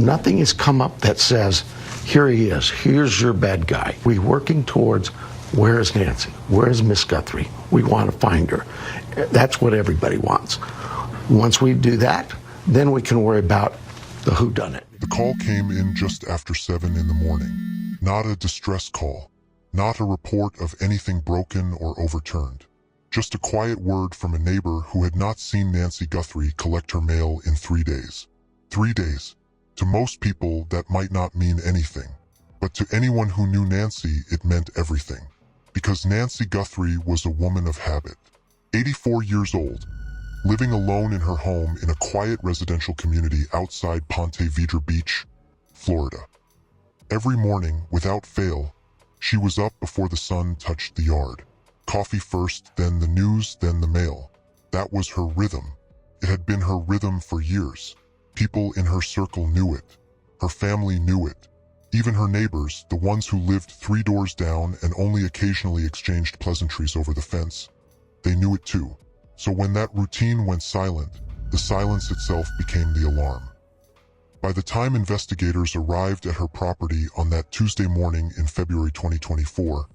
Nothing has come up that says, here he is, here's your bad guy. We're working towards, where is Nancy? Where is Miss Guthrie? We want to find her. That's what everybody wants. Once we do that, then we can worry about the whodunit. The call came in just after 7 in the morning. Not a distress call. Not a report of anything broken or overturned. Just a quiet word from a neighbor who had not seen Nancy Guthrie collect her mail in 3 days. 3 days. To most people, that might not mean anything. But to anyone who knew Nancy, it meant everything. Because Nancy Guthrie was a woman of habit. 84 years old, living alone in her home in a quiet residential community outside Ponte Vedra Beach, Florida. Every morning, without fail, she was up before the sun touched the yard. Coffee first, then the news, then the mail. That was her rhythm. It had been her rhythm for years. People in her circle knew it. Her family knew it. Even her neighbors, the ones who lived 3 doors down and only occasionally exchanged pleasantries over the fence, they knew it too. So when that routine went silent, the silence itself became the alarm. By the time investigators arrived at her property on that Tuesday morning in February 2024,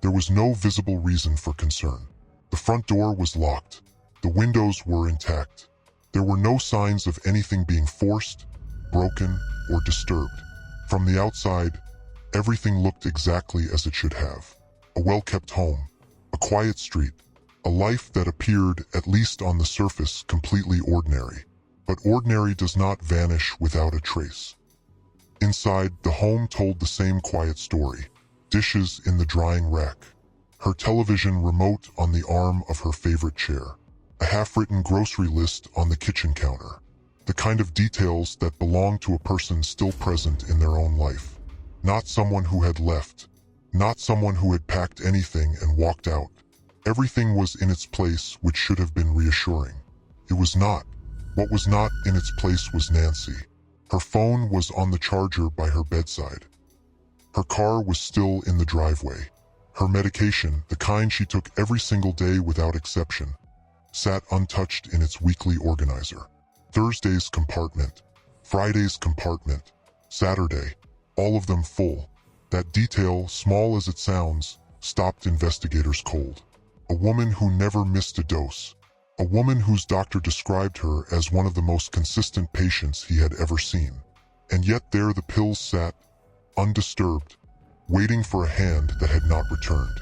there was no visible reason for concern. The front door was locked. The windows were intact. There were no signs of anything being forced, broken, or disturbed. From the outside, everything looked exactly as it should have. A well-kept home, a quiet street, a life that appeared, at least on the surface, completely ordinary. But ordinary does not vanish without a trace. Inside, the home told the same quiet story. Dishes in the drying rack. Her television remote on the arm of her favorite chair. A half-written grocery list on the kitchen counter. The kind of details that belong to a person still present in their own life. Not someone who had left. Not someone who had packed anything and walked out. Everything was in its place, which should have been reassuring. It was not. What was not in its place was Nancy. Her phone was on the charger by her bedside. Her car was still in the driveway. Her medication, the kind she took every single day without exception, sat untouched in its weekly organizer. Thursday's compartment, Friday's compartment, Saturday, all of them full. That detail, small as it sounds, stopped investigators cold. A woman who never missed a dose. A woman whose doctor described her as one of the most consistent patients he had ever seen. And yet there the pills sat, undisturbed, waiting for a hand that had not returned.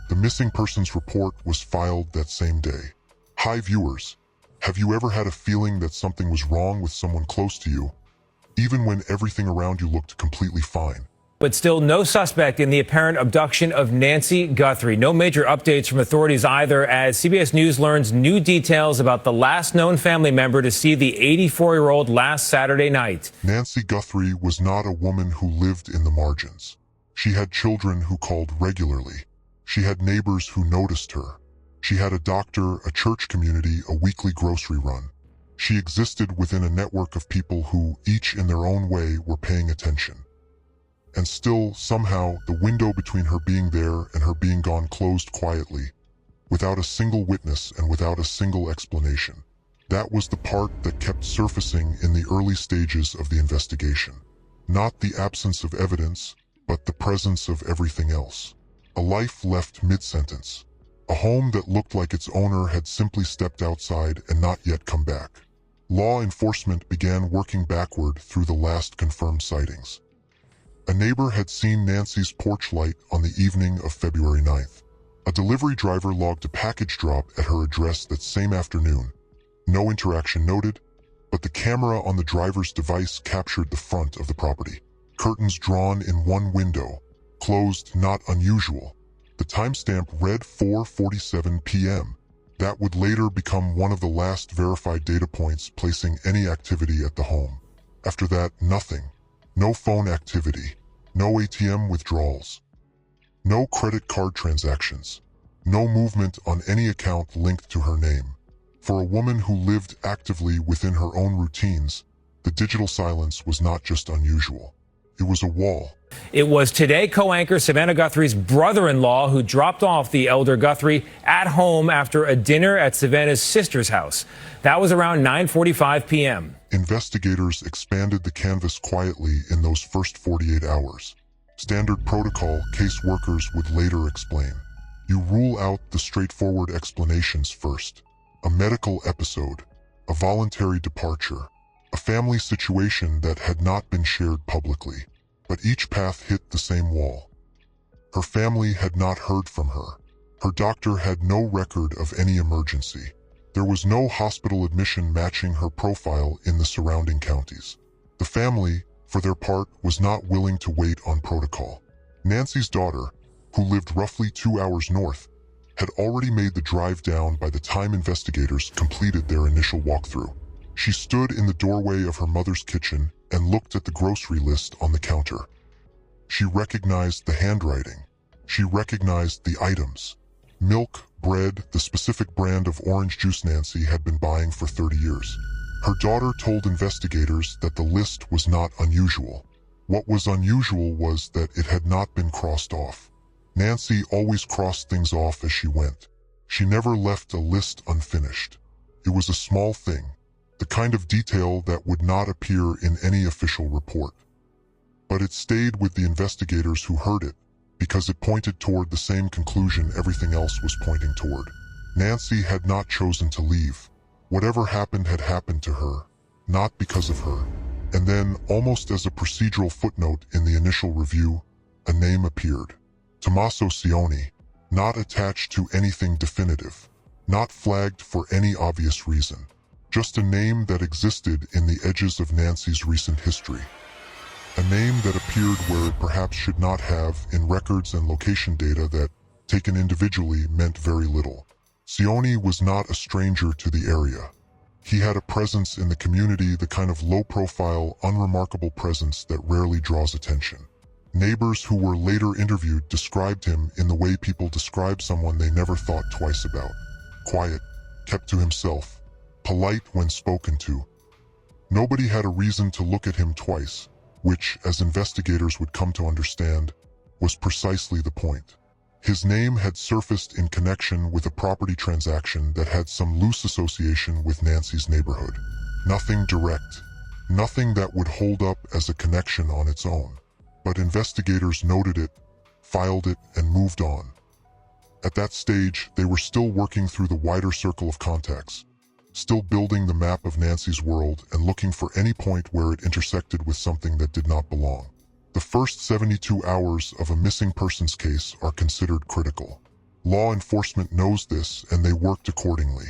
The missing persons report was filed that same day. Hi viewers, have you ever had a feeling that something was wrong with someone close to you, even when everything around you looked completely fine? But still no suspect in the apparent abduction of Nancy Guthrie. No major updates from authorities either, as CBS News learns new details about the last known family member to see the 84-year-old last Saturday night. Nancy Guthrie was not a woman who lived in the margins. She had children who called regularly. She had neighbors who noticed her. She had a doctor, a church community, a weekly grocery run. She existed within a network of people who, each in their own way, were paying attention. And still, somehow, the window between her being there and her being gone closed quietly, without a single witness and without a single explanation. That was the part that kept surfacing in the early stages of the investigation. Not the absence of evidence, but the presence of everything else. A life left mid-sentence. A home that looked like its owner had simply stepped outside and not yet come back. Law enforcement began working backward through the last confirmed sightings. A neighbor had seen Nancy's porch light on the evening of February 9th. A delivery driver logged a package drop at her address that same afternoon. No interaction noted, but the camera on the driver's device captured the front of the property. Curtains drawn in one window, closed, not unusual. The timestamp read 4:47 p.m. That would later become one of the last verified data points placing any activity at the home. After that, nothing. No phone activity. No ATM withdrawals. No credit card transactions. No movement on any account linked to her name. For a woman who lived actively within her own routines, the digital silence was not just unusual. It was a wall. It was Today co-anchor Savannah Guthrie's brother-in-law who dropped off the elder Guthrie at home after a dinner at Savannah's sister's house. That was around 9:45 p.m. Investigators expanded the canvas quietly in those first 48 hours. Standard protocol, caseworkers would later explain. You rule out the straightforward explanations first. A medical episode, a voluntary departure, a family situation that had not been shared publicly. But each path hit the same wall. Her family had not heard from her. Her doctor had no record of any emergency. There was no hospital admission matching her profile in the surrounding counties. The family, for their part, was not willing to wait on protocol. Nancy's daughter, who lived roughly 2 hours north, had already made the drive down by the time investigators completed their initial walkthrough. She stood in the doorway of her mother's kitchen and looked at the grocery list on the counter. She recognized the handwriting. She recognized the items. Milk, bread, the specific brand of orange juice Nancy had been buying for 30 years. Her daughter told investigators that the list was not unusual. What was unusual was that it had not been crossed off. Nancy always crossed things off as she went. She never left a list unfinished. It was a small thing, the kind of detail that would not appear in any official report. But it stayed with the investigators who heard it, because it pointed toward the same conclusion everything else was pointing toward. Nancy had not chosen to leave. Whatever happened had happened to her, not because of her. And then, almost as a procedural footnote in the initial review, a name appeared. Tommaso Cioni, not attached to anything definitive, not flagged for any obvious reason. Just a name that existed in the edges of Nancy's recent history. A name that appeared where it perhaps should not have in records and location data that, taken individually, meant very little. Cioni was not a stranger to the area. He had a presence in the community, the kind of low-profile, unremarkable presence that rarely draws attention. Neighbors who were later interviewed described him in the way people describe someone they never thought twice about. Quiet, kept to himself, polite when spoken to. Nobody had a reason to look at him twice, which, as investigators would come to understand, was precisely the point. His name had surfaced in connection with a property transaction that had some loose association with Nancy's neighborhood. Nothing direct, nothing that would hold up as a connection on its own. But investigators noted it, filed it, and moved on. At that stage, they were still working through the wider circle of contacts, still building the map of Nancy's world and looking for any point where it intersected with something that did not belong. The first 72 hours of a missing persons case are considered critical. Law enforcement knows this, and they worked accordingly.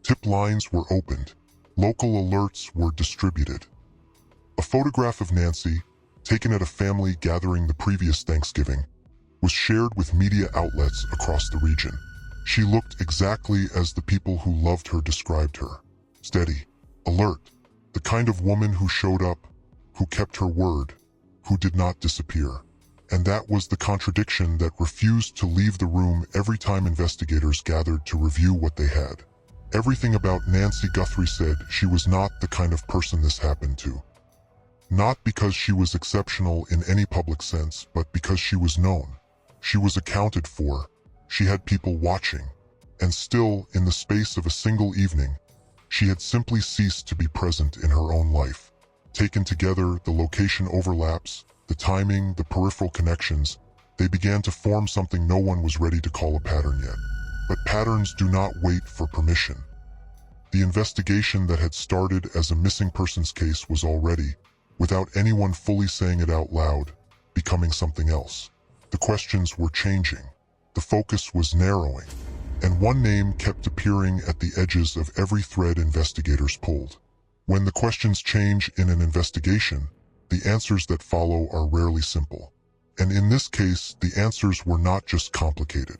Tip lines were opened. Local alerts were distributed. A photograph of Nancy, taken at a family gathering the previous Thanksgiving, was shared with media outlets across the region. She looked exactly as the people who loved her described her. Steady, alert, the kind of woman who showed up, who kept her word, who did not disappear. And that was the contradiction that refused to leave the room every time investigators gathered to review what they had. Everything about Nancy Guthrie said she was not the kind of person this happened to. Not because she was exceptional in any public sense, but because she was known. She was accounted for. She had people watching. And still, in the space of a single evening, she had simply ceased to be present in her own life. Taken together, the location overlaps, the timing, the peripheral connections, they began to form something no one was ready to call a pattern yet. But patterns do not wait for permission. The investigation that had started as a missing persons case was already, without anyone fully saying it out loud, becoming something else. The questions were changing. The focus was narrowing. And one name kept appearing at the edges of every thread investigators pulled. When the questions change in an investigation, the answers that follow are rarely simple. And in this case, the answers were not just complicated.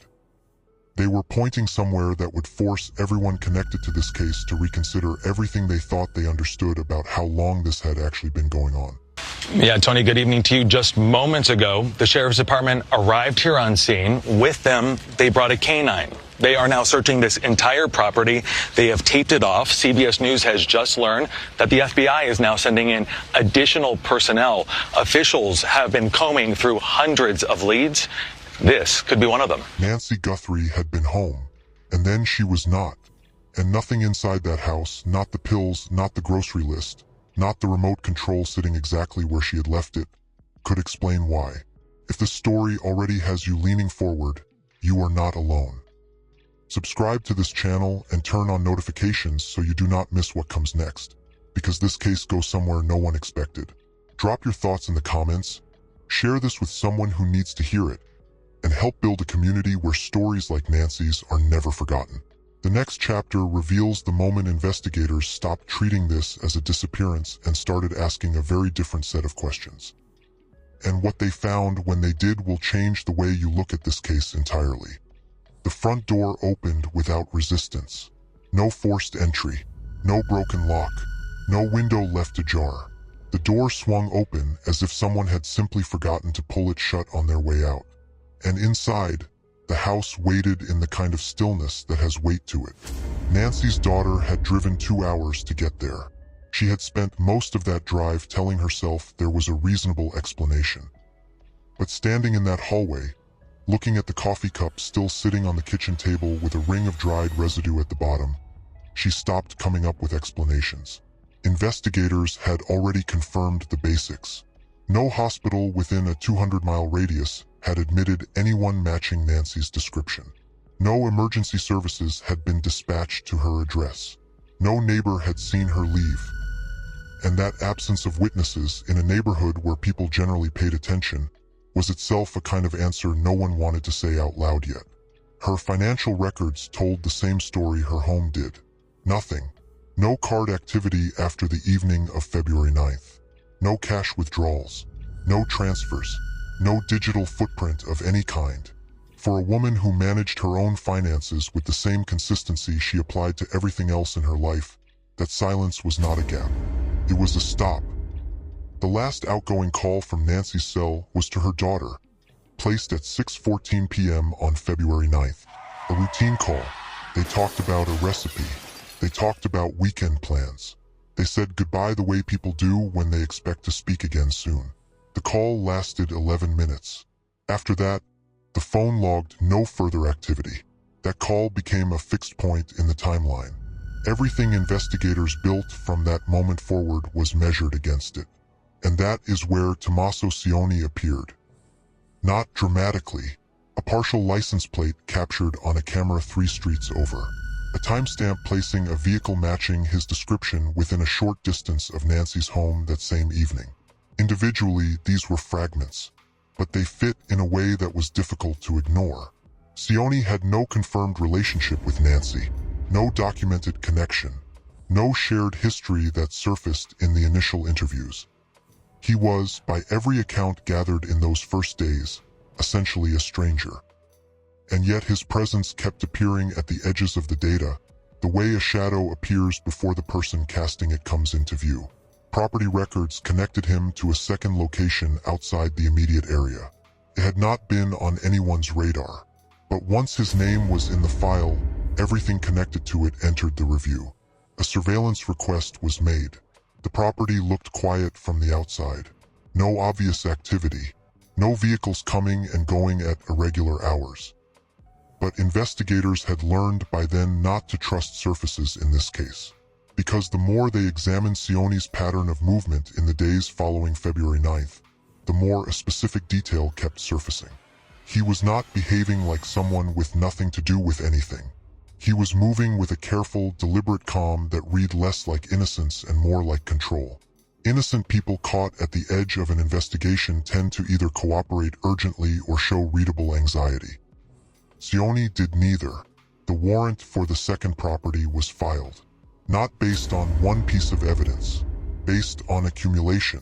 They were pointing somewhere that would force everyone connected to this case to reconsider everything they thought they understood about how long this had actually been going on. Yeah, Tony, good evening to you. Just moments ago, the Sheriff's Department arrived here on scene. With them, they brought a canine. They are now searching this entire property. They have taped it off. CBS News has just learned that the FBI is now sending in additional personnel. Officials have been combing through hundreds of leads. This could be one of them. Nancy Guthrie had been home, and then she was not. And nothing inside that house, not the pills, not the grocery list, not the remote control sitting exactly where she had left it, could explain why. If the story already has you leaning forward, you are not alone. Subscribe to this channel and turn on notifications so you do not miss what comes next, because this case goes somewhere no one expected. Drop your thoughts in the comments, share this with someone who needs to hear it, and help build a community where stories like Nancy's are never forgotten. The next chapter reveals the moment investigators stopped treating this as a disappearance and started asking a very different set of questions. And what they found when they did will change the way you look at this case entirely. The front door opened without resistance. No forced entry, no broken lock, no window left ajar. The door swung open as if someone had simply forgotten to pull it shut on their way out. And inside, the house waited in the kind of stillness that has weight to it. Nancy's daughter had driven 2 hours to get there. She had spent most of that drive telling herself there was a reasonable explanation. But standing in that hallway, looking at the coffee cup still sitting on the kitchen table with a ring of dried residue at the bottom, she stopped coming up with explanations. Investigators had already confirmed the basics. No hospital within a 200-mile radius had admitted anyone matching Nancy's description. No emergency services had been dispatched to her address. No neighbor had seen her leave. And that absence of witnesses in a neighborhood where people generally paid attention was itself a kind of answer no one wanted to say out loud yet. Her financial records told the same story her home did. Nothing. No card activity after the evening of February 9th. No cash withdrawals. No transfers. No digital footprint of any kind. For a woman who managed her own finances with the same consistency she applied to everything else in her life, that silence was not a gap. It was a stop. The last outgoing call from Nancy's cell was to her daughter, placed at 6:14 p.m. on February 9th. A routine call. They talked about a recipe. They talked about weekend plans. They said goodbye the way people do when they expect to speak again soon. The call lasted 11 minutes. After that, the phone logged no further activity. That call became a fixed point in the timeline. Everything investigators built from that moment forward was measured against it. And that is where Tommaso Cioni appeared. Not dramatically. A partial license plate captured on a camera 3 streets over. A timestamp placing a vehicle matching his description within a short distance of Nancy's home that same evening. Individually, these were fragments, but they fit in a way that was difficult to ignore. Cioni had no confirmed relationship with Nancy, no documented connection, no shared history that surfaced in the initial interviews. He was, by every account gathered in those first days, essentially a stranger. And yet his presence kept appearing at the edges of the data, the way a shadow appears before the person casting it comes into view. Property records connected him to a second location outside the immediate area. It had not been on anyone's radar, but once his name was in the file, everything connected to it entered the review. A surveillance request was made. The property looked quiet from the outside. No obvious activity. No vehicles coming and going at irregular hours. But investigators had learned by then not to trust surfaces in this case, because the more they examined Cioni's pattern of movement in the days following February 9th, the more a specific detail kept surfacing. He was not behaving like someone with nothing to do with anything. He was moving with a careful, deliberate calm that read less like innocence and more like control. Innocent people caught at the edge of an investigation tend to either cooperate urgently or show readable anxiety. Cioni did neither. The warrant for the second property was filed, not based on one piece of evidence, based on accumulation,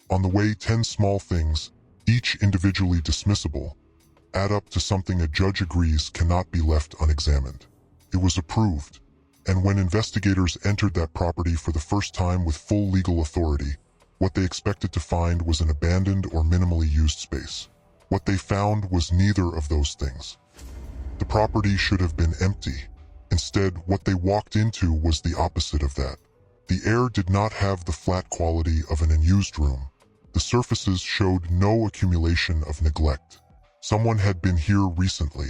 on the way 10 small things, each individually dismissible, add up to something a judge agrees cannot be left unexamined. It was approved, and when investigators entered that property for the first time with full legal authority, what they expected to find was an abandoned or minimally used space. What they found was neither of those things. The property should have been empty. Instead, what they walked into was the opposite of that. The air did not have the flat quality of an unused room. The surfaces showed no accumulation of neglect. Someone had been here recently.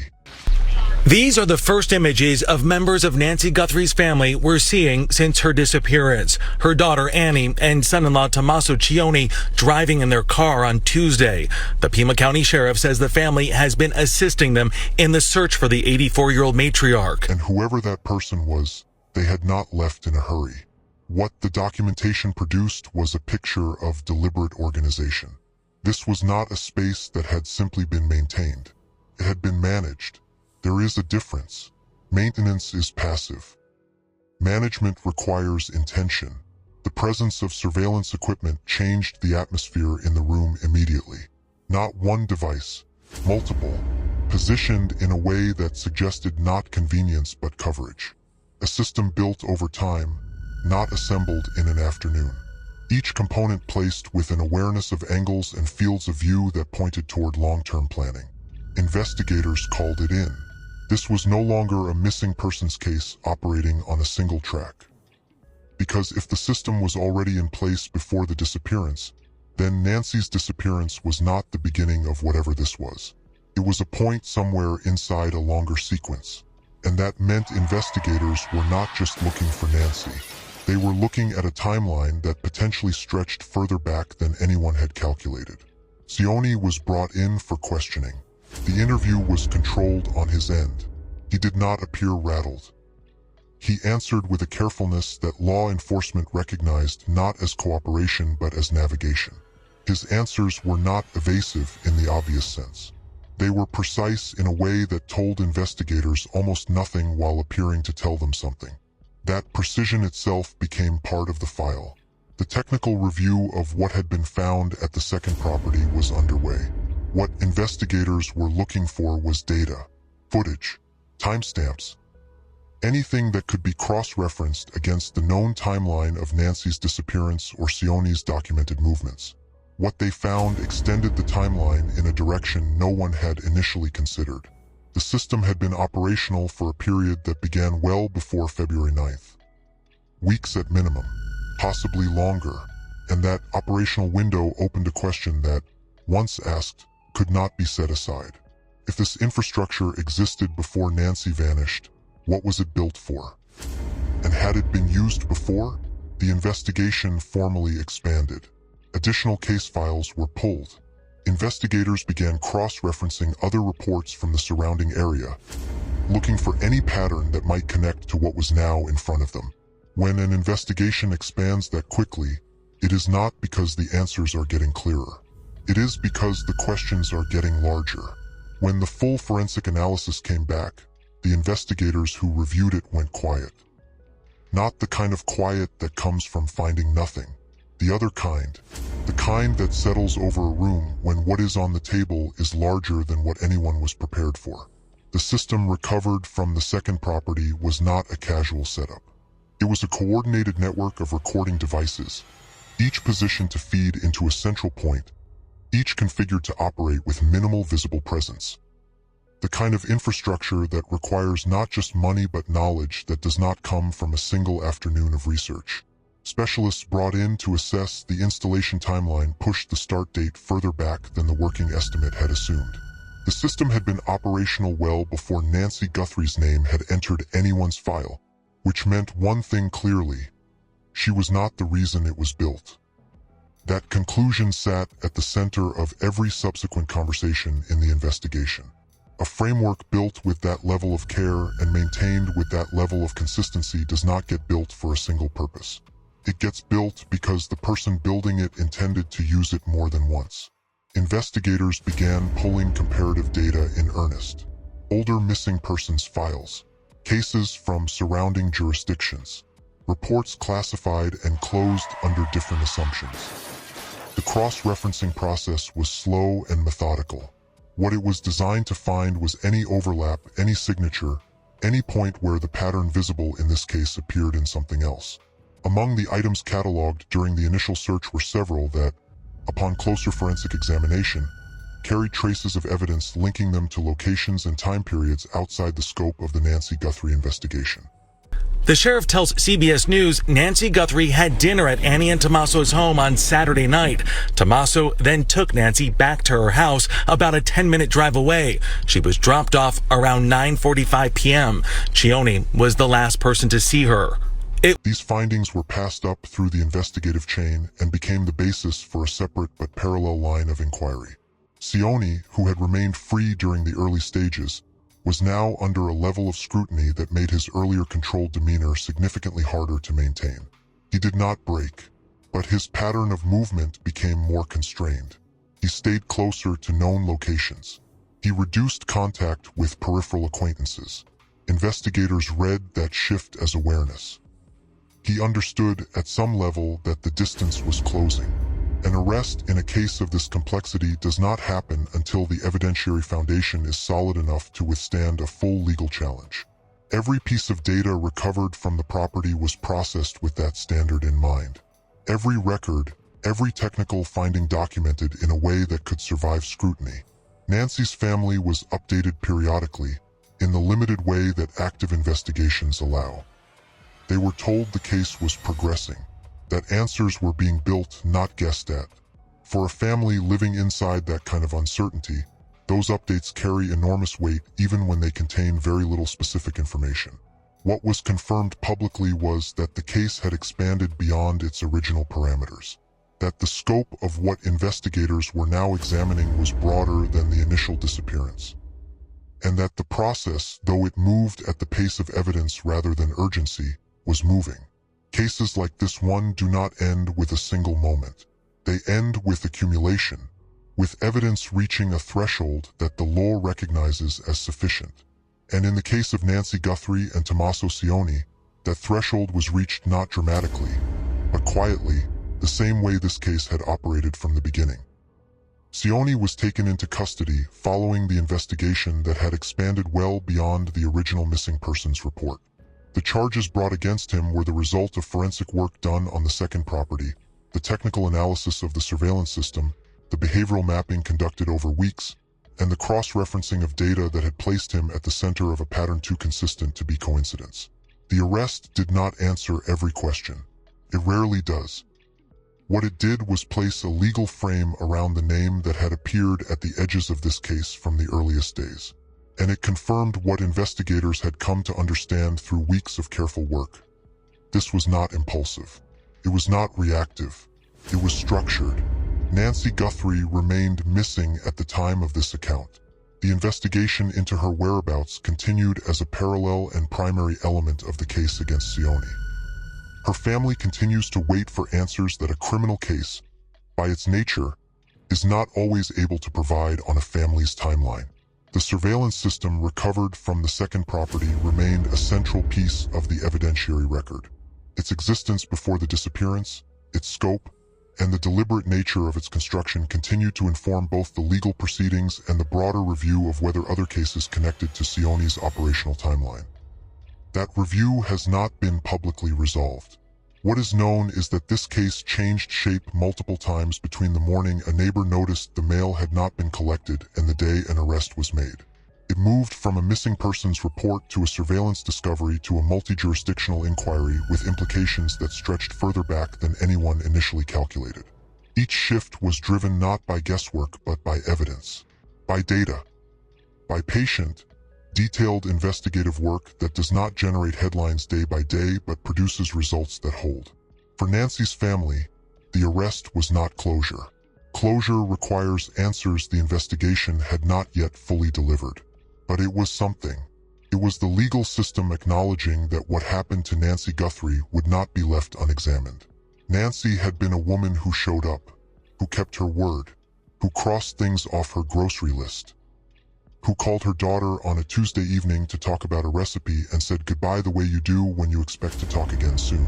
These are the first images of members of Nancy Guthrie's family we're seeing since her disappearance. Her daughter Annie and son-in-law Tommaso Cioni driving in their car on Tuesday. The Pima County Sheriff says the family has been assisting them in the search for the 84-year-old matriarch. And whoever that person was, they had not left in a hurry. What the documentation produced was a picture of deliberate organization. This was not a space that had simply been maintained. It had been managed. There is a difference. Maintenance is passive. Management requires intention. The presence of surveillance equipment changed the atmosphere in the room immediately. Not one device, multiple, positioned in a way that suggested not convenience but coverage. A system built over time, not assembled in an afternoon. Each component placed with an awareness of angles and fields of view that pointed toward long-term planning. Investigators called it in. This was no longer a missing persons case operating on a single track. Because if the system was already in place before the disappearance, then Nancy's disappearance was not the beginning of whatever this was. It was a point somewhere inside a longer sequence. And that meant investigators were not just looking for Nancy. They were looking at a timeline that potentially stretched further back than anyone had calculated. Cioni was brought in for questioning. The interview was controlled on his end. He did not appear rattled. He answered with a carefulness that law enforcement recognized not as cooperation but as navigation. His answers were not evasive in the obvious sense. They were precise in a way that told investigators almost nothing while appearing to tell them something. That precision itself became part of the file. The technical review of what had been found at the second property was underway. What investigators were looking for was data, footage, timestamps, anything that could be cross-referenced against the known timeline of Nancy's disappearance or Cioni's documented movements. What they found extended the timeline in a direction no one had initially considered. The system had been operational for a period that began well before February 9th. Weeks at minimum, possibly longer, and that operational window opened a question that, once asked, could not be set aside. If this infrastructure existed before Nancy vanished, what was it built for? And had it been used before? The investigation formally expanded. Additional case files were pulled. Investigators began cross-referencing other reports from the surrounding area, looking for any pattern that might connect to what was now in front of them. When an investigation expands that quickly, it is not because the answers are getting clearer. It is because the questions are getting larger. When the full forensic analysis came back, the investigators who reviewed it went quiet. Not the kind of quiet that comes from finding nothing. The other kind. The kind that settles over a room when what is on the table is larger than what anyone was prepared for. The system recovered from the second property was not a casual setup. It was a coordinated network of recording devices, each positioned to feed into a central point, each configured to operate with minimal visible presence. The kind of infrastructure that requires not just money but knowledge that does not come from a single afternoon of research. Specialists brought in to assess the installation timeline pushed the start date further back than the working estimate had assumed. The system had been operational well before Nancy Guthrie's name had entered anyone's file, which meant one thing clearly: she was not the reason it was built. That conclusion sat at the center of every subsequent conversation in the investigation. A framework built with that level of care and maintained with that level of consistency does not get built for a single purpose. It gets built because the person building it intended to use it more than once. Investigators began pulling comparative data in earnest. Older missing persons files, cases from surrounding jurisdictions, reports classified and closed under different assumptions. The cross-referencing process was slow and methodical. What it was designed to find was any overlap, any signature, any point where the pattern visible in this case appeared in something else. Among the items cataloged during the initial search were several that, upon closer forensic examination, carried traces of evidence linking them to locations and time periods outside the scope of the Nancy Guthrie investigation. The sheriff tells CBS News Nancy Guthrie had dinner at Annie and Tommaso's home on Saturday night. Tommaso then took Nancy back to her house about a 10-minute drive away. She was dropped off around 9:45 p.m. Cioni was the last person to see her. These findings were passed up through the investigative chain and became the basis for a separate but parallel line of inquiry. Cioni, who had remained free during the early stages, was now under a level of scrutiny that made his earlier controlled demeanor significantly harder to maintain. He did not break, but his pattern of movement became more constrained. He stayed closer to known locations. He reduced contact with peripheral acquaintances. Investigators read that shift as awareness. He understood at some level that the distance was closing. An arrest in a case of this complexity does not happen until the evidentiary foundation is solid enough to withstand a full legal challenge. Every piece of data recovered from the property was processed with that standard in mind. Every record, every technical finding documented in a way that could survive scrutiny. Nancy's family was updated periodically, in the limited way that active investigations allow. They were told the case was progressing, that answers were being built, not guessed at. For a family living inside that kind of uncertainty, those updates carry enormous weight even when they contain very little specific information. What was confirmed publicly was that the case had expanded beyond its original parameters, that the scope of what investigators were now examining was broader than the initial disappearance, and that the process, though it moved at the pace of evidence rather than urgency, was moving. Cases like this one do not end with a single moment. They end with accumulation, with evidence reaching a threshold that the law recognizes as sufficient. And in the case of Nancy Guthrie and Tommaso Cioni, that threshold was reached not dramatically, but quietly, the same way this case had operated from the beginning. Cioni was taken into custody following the investigation that had expanded well beyond the original missing persons report. The charges brought against him were the result of forensic work done on the second property, the technical analysis of the surveillance system, the behavioral mapping conducted over weeks, and the cross-referencing of data that had placed him at the center of a pattern too consistent to be coincidence. The arrest did not answer every question. It rarely does. What it did was place a legal frame around the name that had appeared at the edges of this case from the earliest days. And it confirmed what investigators had come to understand through weeks of careful work. This was not impulsive. It was not reactive. It was structured. Nancy Guthrie remained missing at the time of this account. The investigation into her whereabouts continued as a parallel and primary element of the case against Cioni. Her family continues to wait for answers that a criminal case, by its nature, is not always able to provide on a family's timeline. The surveillance system recovered from the second property remained a central piece of the evidentiary record. Its existence before the disappearance, its scope, and the deliberate nature of its construction continued to inform both the legal proceedings and the broader review of whether other cases connected to Cioni's operational timeline. That review has not been publicly resolved. What is known is that this case changed shape multiple times between the morning a neighbor noticed the mail had not been collected and the day an arrest was made. It moved from a missing persons report to a surveillance discovery to a multi-jurisdictional inquiry with implications that stretched further back than anyone initially calculated. Each shift was driven not by guesswork but by evidence, by data, by patient, detailed investigative work that does not generate headlines day by day but produces results that hold. For Nancy's family, the arrest was not closure. Closure requires answers the investigation had not yet fully delivered. But it was something. It was the legal system acknowledging that what happened to Nancy Guthrie would not be left unexamined. Nancy had been a woman who showed up, who kept her word, who crossed things off her grocery list, who called her daughter on a Tuesday evening to talk about a recipe and said goodbye the way you do when you expect to talk again soon.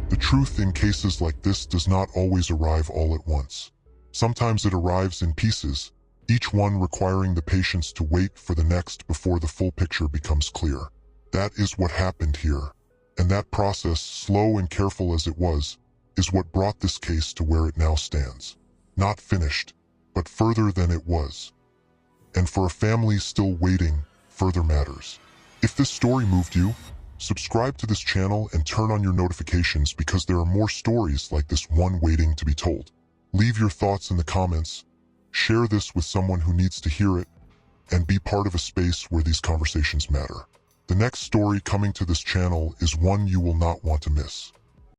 The truth in cases like this does not always arrive all at once. Sometimes it arrives in pieces, each one requiring the patience to wait for the next before the full picture becomes clear. That is what happened here. And that process, slow and careful as it was, is what brought this case to where it now stands. Not finished, but further than it was. And for a family still waiting, further matters. If this story moved you, subscribe to this channel and turn on your notifications because there are more stories like this one waiting to be told. Leave your thoughts in the comments, share this with someone who needs to hear it, and be part of a space where these conversations matter. The next story coming to this channel is one you will not want to miss.